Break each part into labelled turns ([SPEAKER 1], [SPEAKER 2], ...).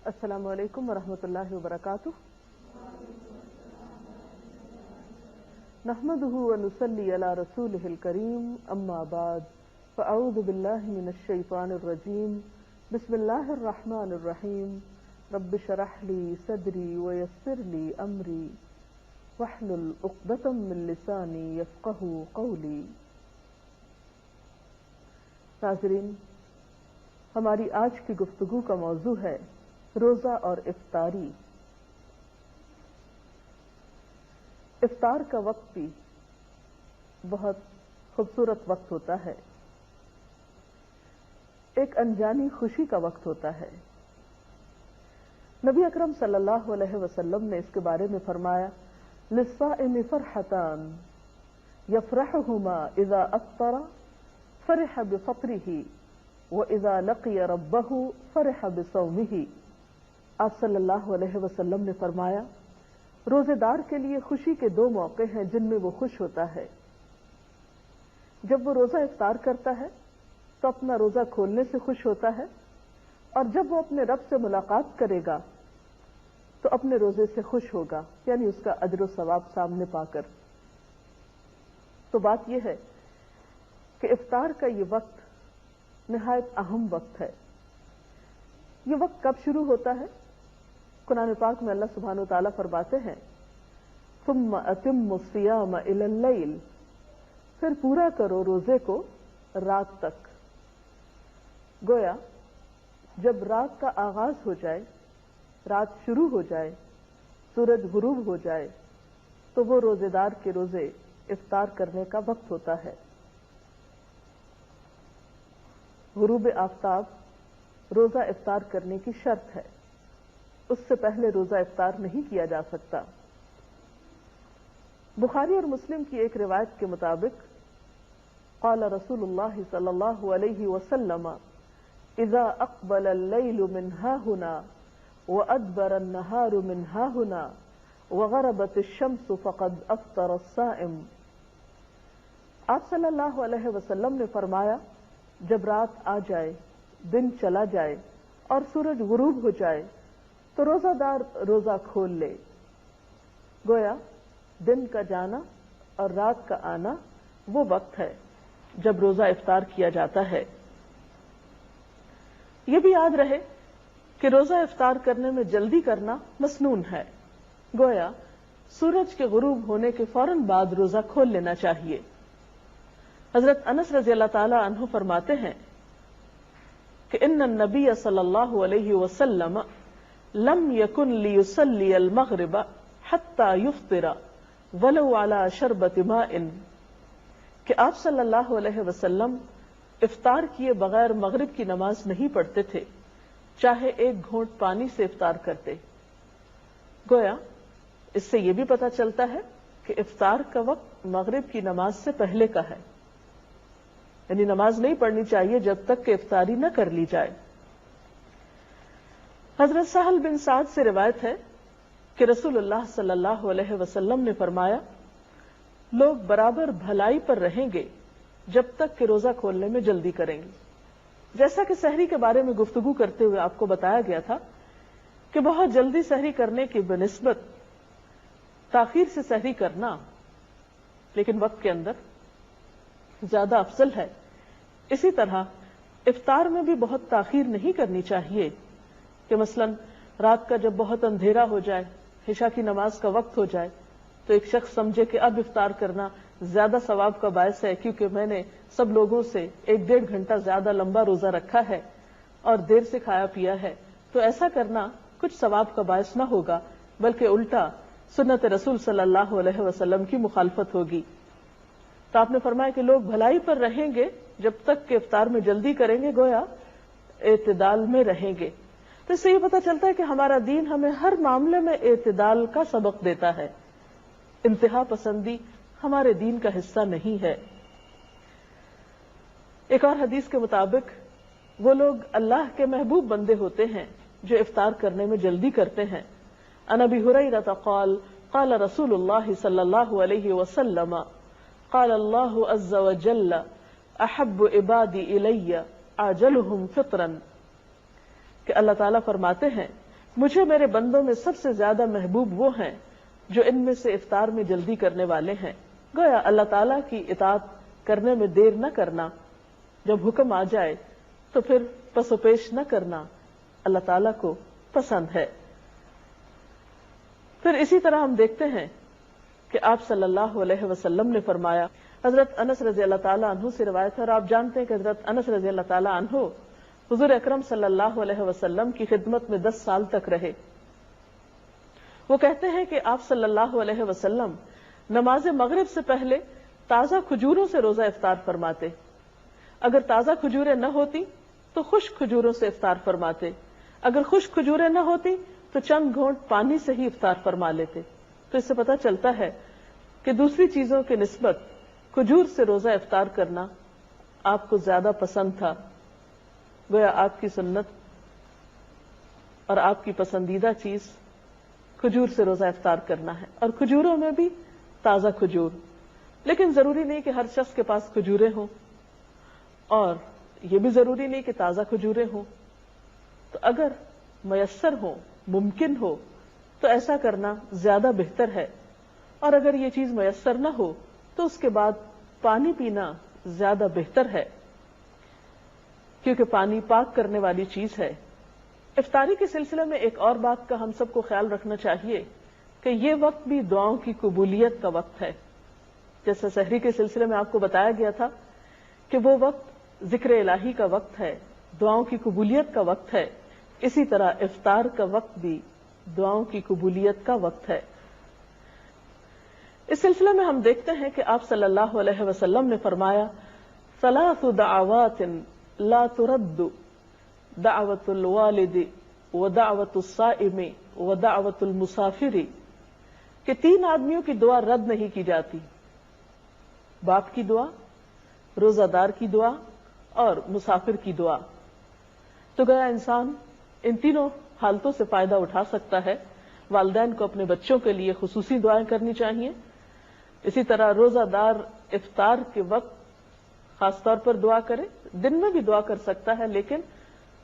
[SPEAKER 1] السلام علیکم ورحمۃ اللہ وبرکاتہ. نحمده ونصلي على رسوله الكريم اما بعد فاعوذ بالله من الشيطان الرجيم بسم الله الرحمن الرحيم رب اشرح لي صدري ويسر لي امري واحلل عقدة من لساني يفقهوا قولي. ناظرین، ہماری آج کی گفتگو کا موضوع ہے روزہ اور افطاری. افطار کا وقت بھی بہت خوبصورت وقت ہوتا ہے، ایک انجانی خوشی کا وقت ہوتا ہے. نبی اکرم صلی اللہ علیہ وسلم نے اس کے بارے میں فرمایا للصائم فرحتان یفرحہما اذا افطر فرح بفطرہ وَإِذَا لَقِيَ رَبَّهُ فَرِحَ بِصَوْمِهِ. آپ صلی اللہ علیہ وسلم نے فرمایا روزے دار کے لیے خوشی کے دو موقع ہیں جن میں وہ خوش ہوتا ہے. جب وہ روزہ افطار کرتا ہے تو اپنا روزہ کھولنے سے خوش ہوتا ہے، اور جب وہ اپنے رب سے ملاقات کرے گا تو اپنے روزے سے خوش ہوگا، یعنی اس کا اجر و ثواب سامنے پا کر. تو بات یہ ہے کہ افطار کا یہ وقت نہایت اہم وقت ہے. یہ وقت کب شروع ہوتا ہے؟ قرآن پاک میں اللہ سبحانہ و تعالیٰ فرماتے ہیں ثم اتموا الصیام الی اللیل، پھر پورا کرو روزے کو رات تک. گویا جب رات کا آغاز ہو جائے، رات شروع ہو جائے، سورج غروب ہو جائے تو وہ روزے دار کے روزے افطار کرنے کا وقت ہوتا ہے. غروب آفتاب روزہ افطار کرنے کی شرط ہے، اس سے پہلے روزہ افطار نہیں کیا جا سکتا. بخاری اور مسلم کی ایک روایت کے مطابق قال رسول اللہ صلی اللہ علیہ وسلم اذا اقبل اللیل من ہاہنا وادبر النہار من ہاہنا وغربت الشمس فقد افطر الصائم. آپ صلی اللہ علیہ وسلم نے فرمایا جب رات آ جائے، دن چلا جائے اور سورج غروب ہو جائے تو روزہ دار روزہ کھول لے. گویا دن کا جانا اور رات کا آنا وہ وقت ہے جب روزہ افطار کیا جاتا ہے. یہ بھی یاد رہے کہ روزہ افطار کرنے میں جلدی کرنا مسنون ہے. گویا سورج کے غروب ہونے کے فوراً بعد روزہ کھول لینا چاہیے. حضرت انس رضی اللہ تعالی عنہ فرماتے ہیں کہ ان النبی صلی اللہ علیہ وسلم لم یکن لیصلی المغرب حتی یفطر ولو علی شربۃ ماء، کہ آپ صلی اللہ علیہ وسلم افطار کیے بغیر مغرب کی نماز نہیں پڑھتے تھے، چاہے ایک گھونٹ پانی سے افطار کرتے. گویا اس سے یہ بھی پتہ چلتا ہے کہ افطار کا وقت مغرب کی نماز سے پہلے کا ہے، یعنی نماز نہیں پڑھنی چاہیے جب تک کہ افطاری نہ کر لی جائے. حضرت سہل بن سعد سے روایت ہے کہ رسول اللہ صلی اللہ علیہ وسلم نے فرمایا لوگ برابر بھلائی پر رہیں گے جب تک کہ روزہ کھولنے میں جلدی کریں گے. جیسا کہ سحری کے بارے میں گفتگو کرتے ہوئے آپ کو بتایا گیا تھا کہ بہت جلدی سحری کرنے کی بنسبت تاخیر سے سحری کرنا لیکن وقت کے اندر زیادہ افضل ہے. اسی طرح افطار میں بھی بہت تاخیر نہیں کرنی چاہیے کہ مثلا رات کا جب بہت اندھیرا ہو جائے، عشاء کی نماز کا وقت ہو جائے تو ایک شخص سمجھے کہ اب افطار کرنا زیادہ ثواب کا باعث ہے کیونکہ میں نے سب لوگوں سے 1-1.5 گھنٹہ زیادہ لمبا روزہ رکھا ہے اور دیر سے کھایا پیا ہے، تو ایسا کرنا کچھ ثواب کا باعث نہ ہوگا بلکہ الٹا سنت رسول صلی اللہ علیہ وسلم کی مخالفت ہوگی. تو آپ نے فرمایا کہ لوگ بھلائی پر رہیں گے جب تک کہ افطار میں جلدی کریں گے، گویا اعتدال میں رہیں گے. تو اس سے یہ پتہ چلتا ہے کہ ہمارا دین ہمیں ہر معاملے میں اعتدال کا سبق دیتا ہے. انتہا پسندی ہمارے دین کا حصہ نہیں ہے. ایک اور حدیث کے مطابق وہ لوگ اللہ کے محبوب بندے ہوتے ہیں جو افطار کرنے میں جلدی کرتے ہیں. عن ابی ہریرہ قال قال رسول اللہ صلی اللہ علیہ وسلم قال اللہ عز وجل احب عبادی الی اعجلہم فطرا، کہ اللہ تعالیٰ فرماتے ہیں مجھے میرے بندوں میں سب سے زیادہ محبوب وہ ہیں جو ان میں سے افطار میں جلدی کرنے والے ہیں۔ گویا اللہ تعالیٰ کی اطاعت کرنے میں دیر نہ کرنا، جب حکم آ جائے تو پھر پس و پیش نہ کرنا اللہ تعالیٰ کو پسند ہے۔ پھر اسی طرح ہم دیکھتے ہیں کہ آپ صلی اللہ علیہ وسلم نے فرمایا، حضرت انس رضی اللہ تعالیٰ عنہ سے روایت ہے، اور آپ جانتے ہیں کہ حضرت انس رضی اللہ تعالیٰ عنہ حضور اکرم صلی اللہ علیہ وسلم کی خدمت میں 10 سال تک رہے۔ وہ کہتے ہیں کہ آپ صلی اللہ علیہ وسلم نماز مغرب سے پہلے تازہ کھجوروں سے روزہ افطار فرماتے، اگر تازہ کھجوریں نہ ہوتی تو خشک کھجوروں سے افطار فرماتے، اگر خشک کھجوریں نہ ہوتی تو چند گھونٹ پانی سے ہی افطار فرما لیتے۔ تو اس سے پتہ چلتا ہے کہ دوسری چیزوں کے نسبت کھجور سے روزہ افطار کرنا آپ کو زیادہ پسند تھا۔ گویا آپ کی سنت اور آپ کی پسندیدہ چیز کھجور سے روزہ افطار کرنا ہے، اور کھجوروں میں بھی تازہ کھجور۔ لیکن ضروری نہیں کہ ہر شخص کے پاس کھجوریں ہوں، اور یہ بھی ضروری نہیں کہ تازہ کھجوریں ہوں۔ تو اگر میسر ہو، ممکن ہو، تو ایسا کرنا زیادہ بہتر ہے، اور اگر یہ چیز میسر نہ ہو تو اس کے بعد پانی پینا زیادہ بہتر ہے، کیونکہ پانی پاک کرنے والی چیز ہے۔ افطاری کے سلسلے میں ایک اور بات کا ہم سب کو خیال رکھنا چاہیے کہ یہ وقت بھی دعاؤں کی قبولیت کا وقت ہے۔ جیسے سحری کے سلسلے میں آپ کو بتایا گیا تھا کہ وہ وقت ذکر الہی کا وقت ہے، دعاؤں کی قبولیت کا وقت ہے، اسی طرح افطار کا وقت بھی دعاؤں کی قبولیت کا وقت ہے۔ اس سلسلے میں ہم دیکھتے ہیں کہ آپ صلی اللہ علیہ وسلم نے فرمایا، ثلاث دعوات لا ترد، دعوت الوالد ودعوت الصائم ودعوت المسافر، کہ 3 آدمیوں کی دعا رد نہیں کی جاتی، باپ کی دعا، روزہ دار کی دعا اور مسافر کی دعا۔ تو گیا انسان ان تینوں حالتوں سے فائدہ اٹھا سکتا ہے۔ والدین کو اپنے بچوں کے لیے خصوصی دعائیں کرنی چاہیے، اسی طرح روزہ دار افطار کے وقت خاص طور پر دعا کرے، دن میں بھی دعا کر سکتا ہے لیکن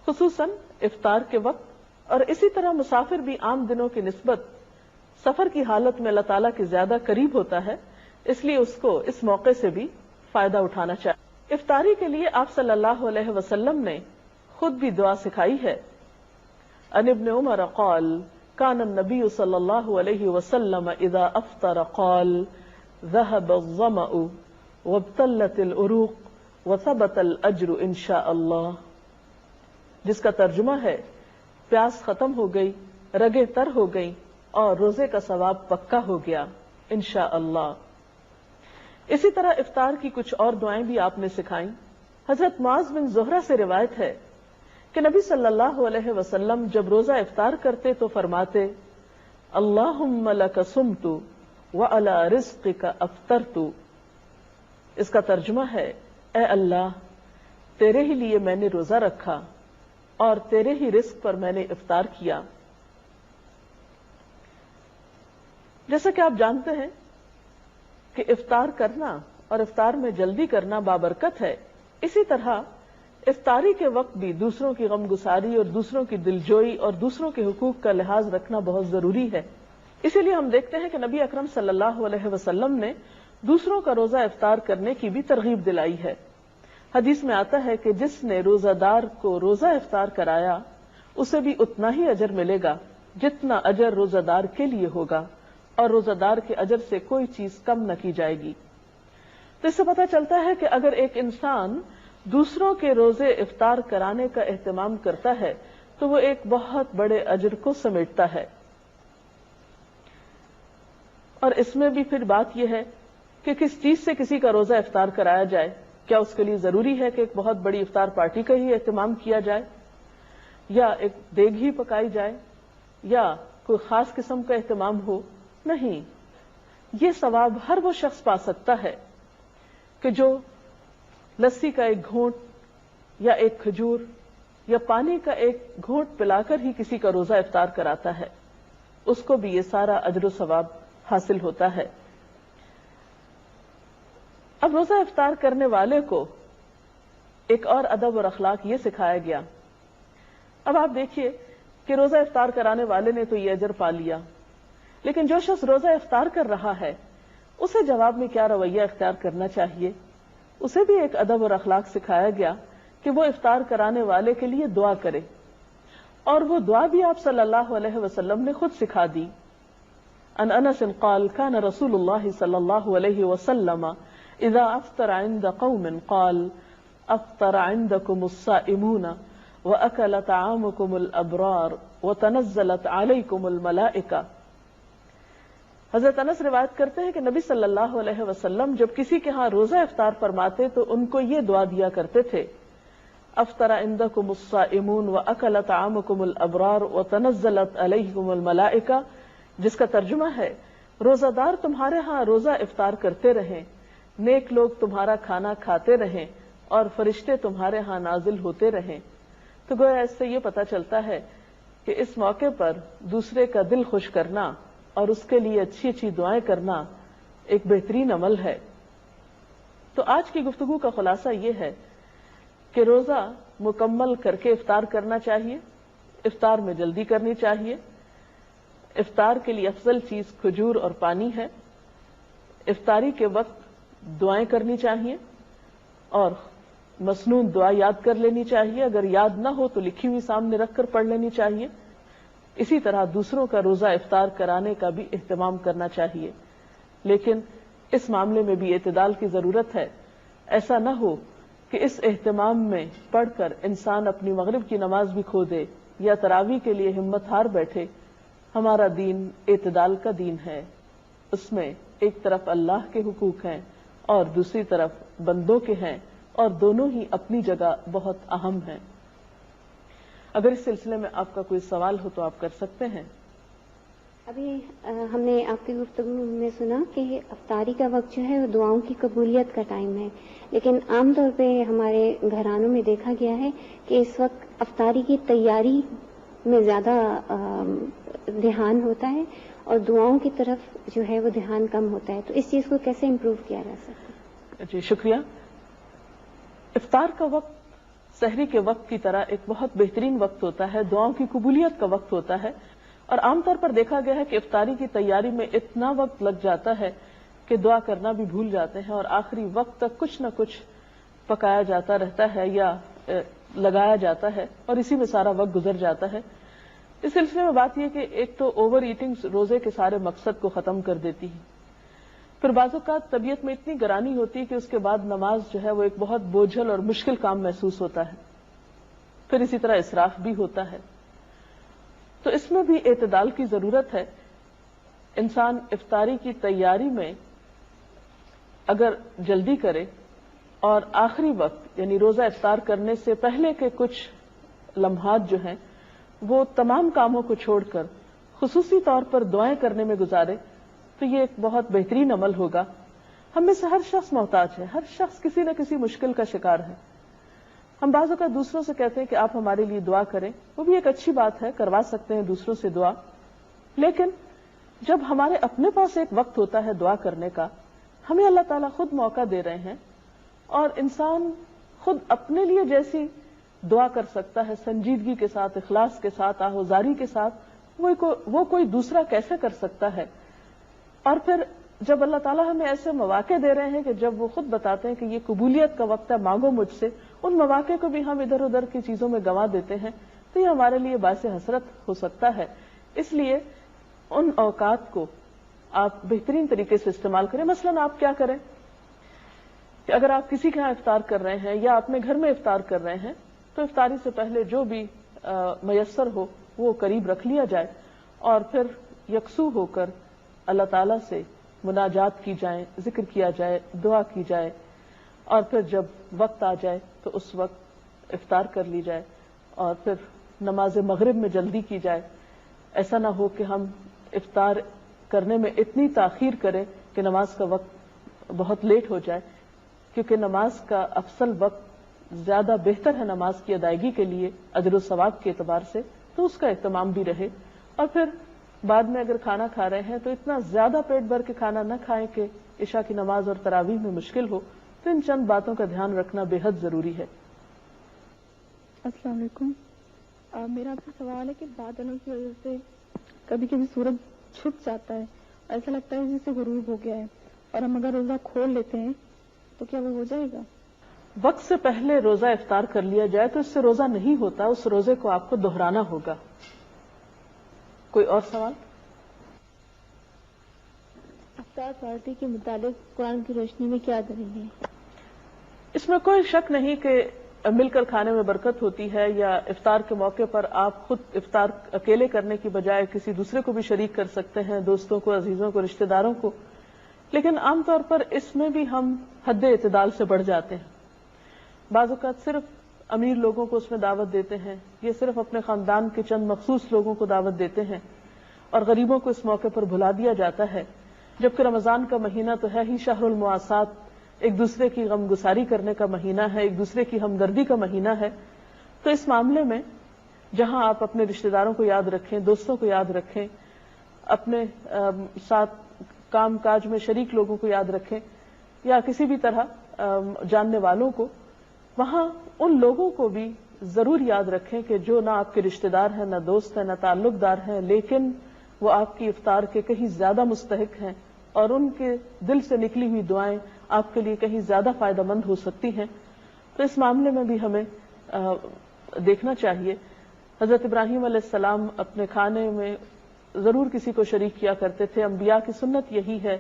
[SPEAKER 1] خصوصاً افطار کے وقت، اور اسی طرح مسافر بھی عام دنوں کی نسبت سفر کی حالت میں اللہ تعالیٰ کے زیادہ قریب ہوتا ہے، اس لیے اس کو اس موقع سے بھی فائدہ اٹھانا چاہیے۔ افطاری کے لیے آپ صلی اللہ علیہ وسلم نے خود بھی دعا سکھائی ہے۔ عن ابن عمر قال كان النبي صلى الله عليه وسلم اذا افطر قال ذهب الظمأ وابتلت العروق وثبت الاجر ان شاء الله، جس کا ترجمہ ہے پیاس ختم ہو گئی، رگیں تر ہو گئی اور روزے کا ثواب پکا ہو گیا انشاءاللہ۔ اسی طرح افطار کی کچھ اور دعائیں بھی آپ نے سکھائیں۔ حضرت معاذ بن زہرہ سے روایت ہے کہ نبی صلی اللہ علیہ وسلم جب روزہ افطار کرتے تو فرماتے، اللہم لک صمت وعلی رزقک افطرت۔ اس کا ترجمہ ہے، اے اللہ تیرے ہی لیے میں نے روزہ رکھا اور تیرے ہی رزق پر میں نے افطار کیا۔ جیسا کہ آپ جانتے ہیں کہ افطار کرنا اور افطار میں جلدی کرنا بابرکت ہے، اسی طرح افطاری کے وقت بھی دوسروں کی غم گساری اور دوسروں کی دلجوئی اور دوسروں کے حقوق کا لحاظ رکھنا بہت ضروری ہے۔ اسی لیے ہم دیکھتے ہیں کہ نبی اکرم صلی اللہ علیہ وسلم نے دوسروں کا روزہ افطار کرنے کی بھی ترغیب دلائی ہے۔ حدیث میں آتا ہے کہ جس نے روزہ دار کو روزہ افطار کرایا اسے بھی اتنا ہی اجر ملے گا جتنا اجر روزہ دار کے لیے ہوگا، اور روزہ دار کے اجر سے کوئی چیز کم نہ کی جائے گی۔ تو اس سے پتہ چلتا ہے کہ اگر ایک انسان دوسروں کے روزے افطار کرانے کا اہتمام کرتا ہے تو وہ ایک بہت بڑے اجر کو سمیٹتا ہے۔ اور اس میں بھی پھر بات یہ ہے کہ کس چیز سے کسی کا روزہ افطار کرایا جائے۔ کیا اس کے لیے ضروری ہے کہ ایک بہت بڑی افطار پارٹی کا ہی اہتمام کیا جائے، یا ایک دیگ ہی پکائی جائے، یا کوئی خاص قسم کا اہتمام ہو؟ نہیں، یہ ثواب ہر وہ شخص پا سکتا ہے کہ جو لسی کا ایک گھونٹ یا ایک کھجور یا پانی کا ایک گھونٹ پلا کر ہی کسی کا روزہ افطار کراتا ہے، اس کو بھی یہ سارا اجر و ثواب حاصل ہوتا ہے۔ اب روزہ افطار کرنے والے کو ایک اور ادب اور اخلاق یہ سکھایا گیا۔ اب آپ دیکھیے کہ روزہ افطار کرانے والے نے تو یہ اجر پا لیا، لیکن جو شخص روزہ افطار کر رہا ہے اسے جواب میں کیا رویہ اختیار کرنا چاہیے؟ اسے بھی ایک ادب اور اخلاق سکھایا گیا کہ وہ افطار کرانے والے کے لیے دعا کرے، اور وہ دعا بھی آپ صلی اللہ علیہ وسلم نے خود سکھا دی. عن انس قال كان رسول الله صلى الله عليه وسلم اذا افطر عند قوم قال افطر عندكم الصائمون واكل طعامكم الابرار وتنزلت عليكم الملائكه. حضرت انس روایت کرتے ہیں کہ نبی صلی اللہ علیہ وسلم جب کسی کے ہاں روزہ افطار فرماتے تو ان کو یہ دعا دیا کرتے تھے، افطر عندكم الصائمون واكل طعامكم الابرار وتنزلت عليكم الملائكه، جس کا ترجمہ ہے روزہ دار تمہارے ہاں روزہ افطار کرتے رہیں، نیک لوگ تمہارا کھانا کھاتے رہیں اور فرشتے تمہارے ہاں نازل ہوتے رہیں. تو گویا اس سے یہ پتہ چلتا ہے کہ اس موقع پر دوسرے کا دل خوش کرنا اور اس کے لیے اچھی اچھی دعائیں کرنا ایک بہترین عمل ہے. تو آج کی گفتگو کا خلاصہ یہ ہے کہ روزہ مکمل کر کے افطار کرنا چاہیے، افطار میں جلدی کرنی چاہیے. افطار کے لیے افضل چیز کھجور اور پانی ہے. افطاری کے وقت دعائیں کرنی چاہیے اور مسنون دعا یاد کر لینی چاہیے، اگر یاد نہ ہو تو لکھی ہوئی سامنے رکھ کر پڑھ لینی چاہیے. اسی طرح دوسروں کا روزہ افطار کرانے کا بھی اہتمام کرنا چاہیے، لیکن اس معاملے میں بھی اعتدال کی ضرورت ہے. ایسا نہ ہو کہ اس اہتمام میں پڑھ کر انسان اپنی مغرب کی نماز بھی کھو دے یا تراویح کے لیے ہمت ہار بیٹھے. ہمارا دین اعتدال کا دین ہے، اس میں ایک طرف اللہ کے حقوق ہیں اور دوسری طرف بندوں کے ہیں، اور دونوں ہی اپنی جگہ بہت اہم ہیں. اگر اس سلسلے میں آپ کا کوئی سوال ہو تو آپ کر سکتے ہیں.
[SPEAKER 2] ابھی ہم نے آپ کی گفتگو میں سنا کہ افطاری کا وقت جو ہے وہ دعاؤں کی قبولیت کا ٹائم ہے، لیکن عام طور پہ ہمارے گھرانوں میں دیکھا گیا ہے کہ اس وقت افطاری کی تیاری میں زیادہ دھیان ہوتا ہے اور دعاؤں کی طرف جو ہے وہ دھیان کم ہوتا ہے. تو اس چیز کو کیسے امپروو کیا جا سکتا ہے؟
[SPEAKER 1] جی شکریہ. افطار کا وقت سحری کے وقت کی طرح ایک بہت بہترین وقت ہوتا ہے، دعاؤں کی قبولیت کا وقت ہوتا ہے، اور عام طور پر دیکھا گیا ہے کہ افطاری کی تیاری میں اتنا وقت لگ جاتا ہے کہ دعا کرنا بھی بھول جاتے ہیں اور آخری وقت تک کچھ نہ کچھ پکایا جاتا رہتا ہے یا لگایا جاتا ہے اور اسی میں سارا وقت گزر جاتا ہے. اس سلسلے میں بات یہ کہ ایک تو اوور ایٹنگ روزے کے سارے مقصد کو ختم کر دیتی ہے، پھر بعض اوقات طبیعت میں اتنی گرانی ہوتی ہے کہ اس کے بعد نماز جو ہے وہ ایک بہت بوجھل اور مشکل کام محسوس ہوتا ہے، پھر اسی طرح اسراف بھی ہوتا ہے. تو اس میں بھی اعتدال کی ضرورت ہے. انسان افطاری کی تیاری میں اگر جلدی کرے اور آخری وقت یعنی روزہ افطار کرنے سے پہلے کے کچھ لمحات جو ہیں وہ تمام کاموں کو چھوڑ کر خصوصی طور پر دعائیں کرنے میں گزارے تو یہ ایک بہت بہترین عمل ہوگا. ہم میں سے ہر شخص محتاج ہے، ہر شخص کسی نہ کسی مشکل کا شکار ہے. ہم بعض اوقات دوسروں سے کہتے ہیں کہ آپ ہمارے لیے دعا کریں، وہ بھی ایک اچھی بات ہے، کروا سکتے ہیں دوسروں سے دعا، لیکن جب ہمارے اپنے پاس ایک وقت ہوتا ہے دعا کرنے کا، ہمیں اللہ تعالیٰ خود موقع دے رہے ہیں اور انسان خود اپنے لیے جیسی دعا کر سکتا ہے سنجیدگی کے ساتھ، اخلاص کے ساتھ، آہوزاری کے ساتھ، وہ کوئی دوسرا کیسے کر سکتا ہے. اور پھر جب اللہ تعالیٰ ہمیں ایسے مواقع دے رہے ہیں کہ جب وہ خود بتاتے ہیں کہ یہ قبولیت کا وقت ہے، مانگو مجھ سے، ان مواقع کو بھی ہم ادھر ادھر کی چیزوں میں گنوا دیتے ہیں تو یہ ہمارے لیے باعث حسرت ہو سکتا ہے. اس لیے ان اوقات کو آپ بہترین طریقے سے استعمال کریں. مثلا آپ کیا کریں کہ اگر آپ کسی کے ہاں افطار کر رہے ہیں یا اپنے گھر میں افطار کر رہے ہیں تو افطاری سے پہلے جو بھی میسر ہو وہ قریب رکھ لیا جائے اور پھر یکسو ہو کر اللہ تعالیٰ سے مناجات کی جائیں، ذکر کیا جائے، دعا کی جائے، اور پھر جب وقت آ جائے تو اس وقت افطار کر لی جائے اور پھر نماز مغرب میں جلدی کی جائے. ایسا نہ ہو کہ ہم افطار کرنے میں اتنی تاخیر کریں کہ نماز کا وقت بہت لیٹ ہو جائے، کیونکہ نماز کا افضل وقت زیادہ بہتر ہے نماز کی ادائیگی کے لیے اجر و ثواب کے اعتبار سے، تو اس کا اہتمام بھی رہے. اور پھر بعد میں اگر کھانا کھا رہے ہیں تو اتنا زیادہ پیٹ بھر کے کھانا نہ کھائیں کہ عشاء کی نماز اور تراویح میں مشکل ہو. تو ان چند باتوں کا دھیان رکھنا بے حد ضروری ہے.
[SPEAKER 3] السلام علیکم. میرا آپ سے سوال ہے کہ بادلوں کی وجہ سے کبھی کبھی سورج چھپ جاتا ہے، ایسا لگتا ہے جیسے غروب ہو گیا ہے، اور ہم اگر روزہ کھول لیتے ہیں تو کیا وہ ہو جائے گا؟
[SPEAKER 1] وقت سے پہلے روزہ افطار کر لیا جائے تو اس سے روزہ نہیں ہوتا، اس روزے کو آپ کو دہرانا ہوگا. کوئی اور سوال؟
[SPEAKER 3] افطار پارٹی کے متعلق قرآن کی روشنی میں کیا دلیل ہے؟
[SPEAKER 1] اس میں کوئی شک نہیں کہ مل کر کھانے میں برکت ہوتی ہے، یا افطار کے موقع پر آپ خود افطار اکیلے کرنے کی بجائے کسی دوسرے کو بھی شریک کر سکتے ہیں، دوستوں کو، عزیزوں کو، رشتہ داروں کو. لیکن عام طور پر اس میں بھی ہم حد اعتدال سے بڑھ جاتے ہیں. بعض اوقات صرف امیر لوگوں کو اس میں دعوت دیتے ہیں، یہ صرف اپنے خاندان کے چند مخصوص لوگوں کو دعوت دیتے ہیں، اور غریبوں کو اس موقع پر بھلا دیا جاتا ہے، جبکہ رمضان کا مہینہ تو ہے ہی شہر المواسات، ایک دوسرے کی غم گساری کرنے کا مہینہ ہے، ایک دوسرے کی ہمدردی کا مہینہ ہے. تو اس معاملے میں جہاں آپ اپنے رشتہ داروں کو یاد رکھیں، دوستوں کو یاد رکھیں، اپنے ساتھ کام کاج میں شریک لوگوں کو یاد رکھیں، یا کسی بھی طرح جاننے والوں کو، وہاں ان لوگوں کو بھی ضرور یاد رکھیں کہ جو نہ آپ کے رشتہ دار ہیں، نہ دوست ہیں، نہ تعلق دار ہیں، لیکن وہ آپ کی افطار کے کہیں زیادہ مستحق ہیں، اور ان کے دل سے نکلی ہوئی دعائیں آپ کے لیے کہیں زیادہ فائدہ مند ہو سکتی ہیں. تو اس معاملے میں بھی ہمیں دیکھنا چاہیے. حضرت ابراہیم علیہ السلام اپنے کھانے میں ضرور کسی کو شریک کیا کرتے تھے، انبیاء کی سنت یہی ہے.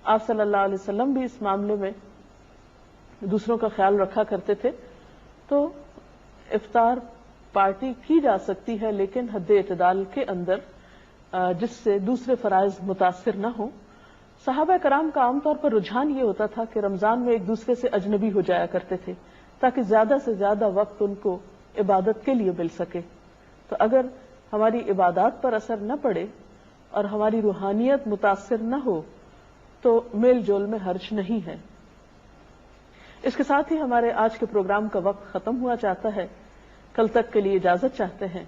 [SPEAKER 1] آپ صلی اللہ علیہ وسلم بھی اس معاملے میں دوسروں کا خیال رکھا کرتے تھے. تو افطار پارٹی کی جا سکتی ہے، لیکن حد اعتدال کے اندر، جس سے دوسرے فرائض متاثر نہ ہوں. صحابہ کرام کا عام طور پر رجحان یہ ہوتا تھا کہ رمضان میں ایک دوسرے سے اجنبی ہو جایا کرتے تھے، تاکہ زیادہ سے زیادہ وقت ان کو عبادت کے لیے مل سکے. تو اگر ہماری عبادات پر اثر نہ پڑے اور ہماری روحانیت متاثر نہ ہو تو میل جول میں حرج نہیں ہے. اس کے ساتھ ہی ہمارے آج کے پروگرام کا وقت ختم ہوا چاہتا ہے. کل تک کے لیے اجازت چاہتے ہیں.